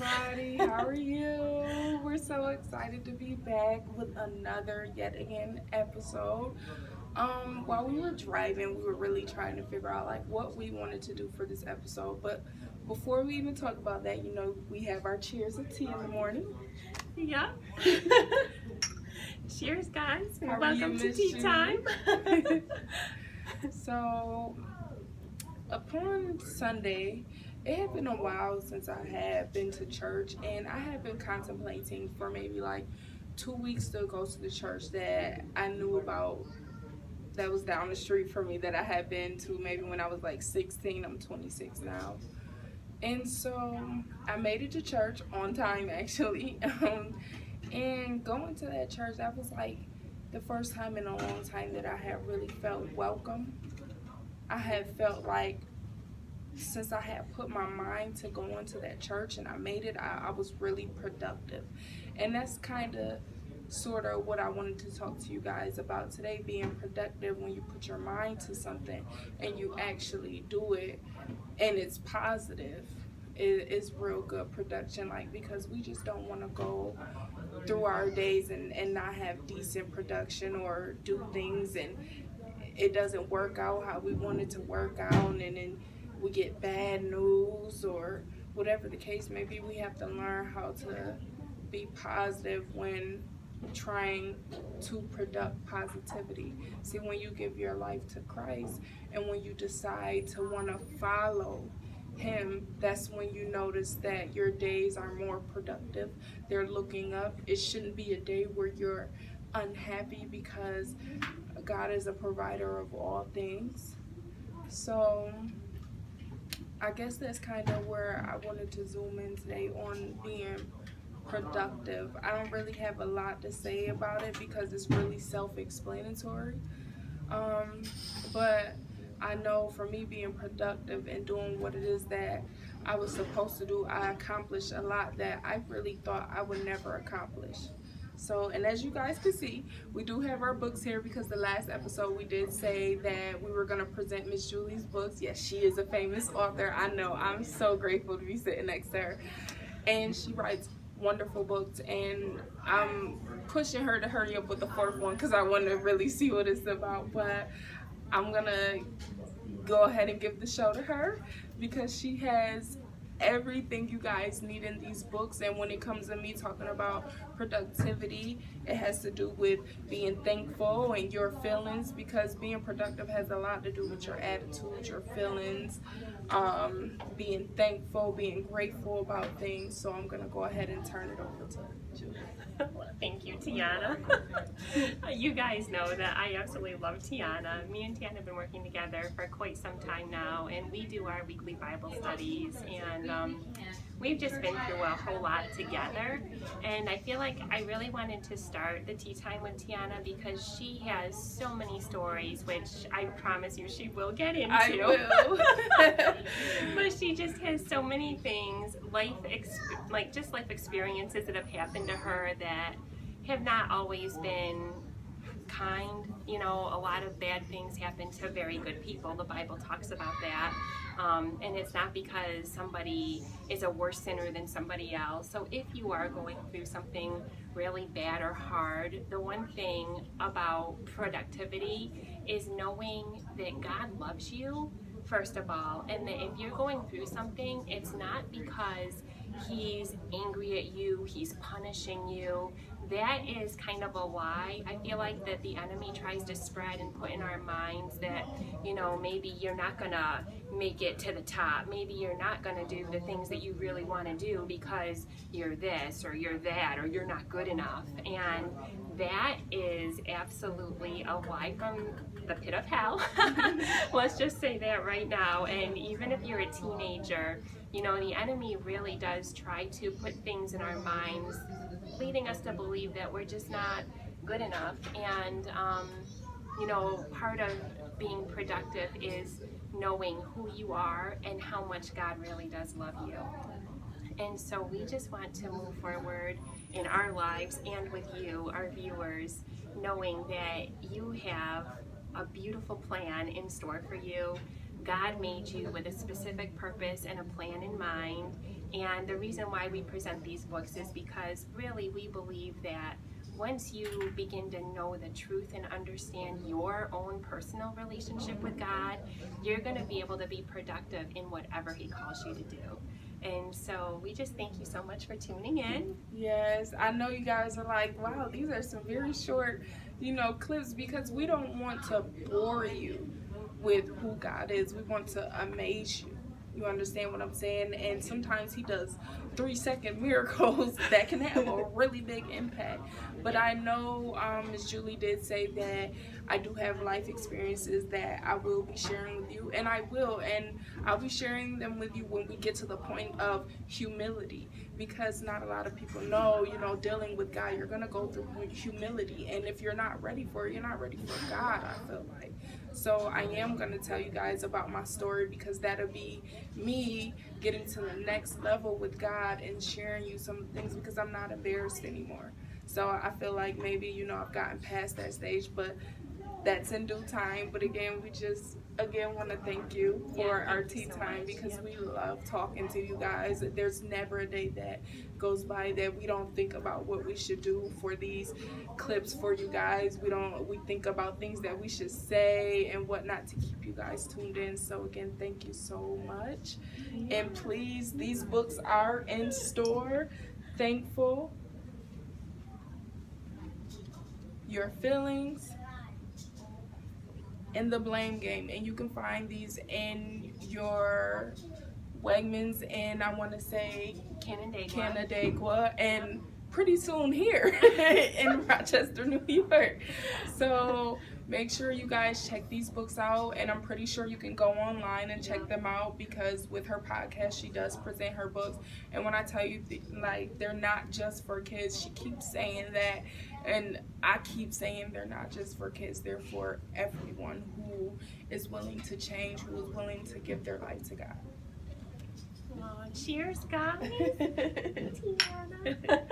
everybody. How are you? We're so excited to be back with another yet again episode. While we were driving, we were really trying to figure out like what we wanted to do for this episode. But before we even talk about that, we have our cheers of tea in the morning. Yeah. Cheers, guys. How are Welcome you, to Miss tea Julie? time. So, upon Sunday, it had been a while since I had been to church, and I had been contemplating for maybe like 2 weeks to go to the church that I knew about that was down the street from me that I had been to maybe when I was like 16. I'm 26 now. And so I made it to church on time actually. And going to that church, that was like the first time in a long time that I had really felt welcome. I had felt like since I had put my mind to going to that church and I made it, I was really productive. And that's kind of sort of what I wanted to talk to you guys about today, being productive when you put your mind to something and you actually do it and it's positive. It's real good production, like, because we just don't want to go through our days and not have decent production or do things and it doesn't work out how we want it to work out, and then we get bad news or whatever the case may be. We have to learn how to be positive when trying to product positivity. See, when you give your life to Christ and when you decide to want to follow Him, that's when you notice that your days are more productive. They're looking up. It shouldn't be a day where you're unhappy because God is a provider of all things. So I guess that's kind of where I wanted to zoom in today, on being productive. I don't really have a lot to say about it because it's really self-explanatory. But I know for me, being productive and doing what it is that I was supposed to do, I accomplished a lot that I really thought I would never accomplish. So, and as you guys can see, we do have our books here because the last episode we did say that we were going to present Miss Julie's books. Yes, she is a famous author. I know. I'm so grateful to be sitting next to her. And she writes wonderful books, and I'm pushing her to hurry up with the fourth one because I want to really see what it's about. But I'm going to go ahead and give the show to her because she has everything you guys need in these books. And when it comes to me talking about productivity, it has to do with being thankful and your feelings, because being productive has a lot to do with your attitude, your feelings, being thankful, being grateful about things. So I'm gonna go ahead and turn it over to Julie. Well, thank you, Tiana. You guys know that I absolutely love Tiana. Me and Tiana have been working together for quite some time now, and we do our weekly Bible studies, and we've just been through a whole lot together. And I feel like I really wanted to start the tea time with Tiana because she has so many stories, which I promise you she will get into. I will. But she just has so many things, life experiences that have happened to her that have not always been kind. You know, a lot of bad things happen to very good people. The Bible talks about that. And it's not because somebody is a worse sinner than somebody else. So if you are going through something really bad or hard, the one thing about productivity is knowing that God loves you, first of all, and that if you're going through something, it's not because He's angry at you, He's punishing you. That is kind of a lie. I feel like that the enemy tries to spread and put in our minds that, you know, maybe you're not gonna make it to the top. Maybe you're not gonna do the things that you really want to do because you're this or you're that or you're not good enough. And that is absolutely a lie from the pit of hell. Let's just say that right now. And even if you're a teenager, you know, the enemy really does try to put things in our minds, leading us to believe that we're just not good enough. And, you know, part of being productive is knowing who you are and how much God really does love you. And so we just want to move forward in our lives and with you, our viewers, knowing that you have a beautiful plan in store for you. God made you with a specific purpose and a plan in mind. And the reason why we present these books is because really we believe that once you begin to know the truth and understand your own personal relationship with God, you're going to be able to be productive in whatever He calls you to do. And so we just thank you so much for tuning in. Yes, I know you guys are like, wow, these are some very short, clips, because we don't want to bore you with who God is. We want to amaze you. You understand what I'm saying? And sometimes He does 3-second miracles that can have a really big impact. But I know Ms. Julie did say that I do have life experiences that I will be sharing with you, and I will, and I'll be sharing them with you when we get to the point of humility, because not a lot of people know, dealing with God, you're going to go through humility, and if you're not ready for it, you're not ready for God, I feel like. So I am going to tell you guys about my story, because that'll be me getting to the next level with God and sharing you some things, because I'm not embarrassed anymore. So I feel like maybe, I've gotten past that stage, but that's in due time. But again, we just want to thank you for our tea time, because we love talking to you guys. There's never a day that goes by that we don't think about what we should do for these clips for you guys. We think about things that we should say and whatnot to keep you guys tuned in. So again, thank you so much. And please, these books are in store. Thankful, Your Feelings, in the Blame Game, and you can find these in your Wegmans, and I want to say Canandaigua, and pretty soon here in Rochester, New York. So make sure you guys check these books out, and I'm pretty sure you can go online and check them out, because with her podcast she does present her books, and when I tell you they're not just for kids, she keeps saying that, and I keep saying they're not just for kids, they're for everyone who is willing to change, who is willing to give their life to God. Cheers, guys. Tiana.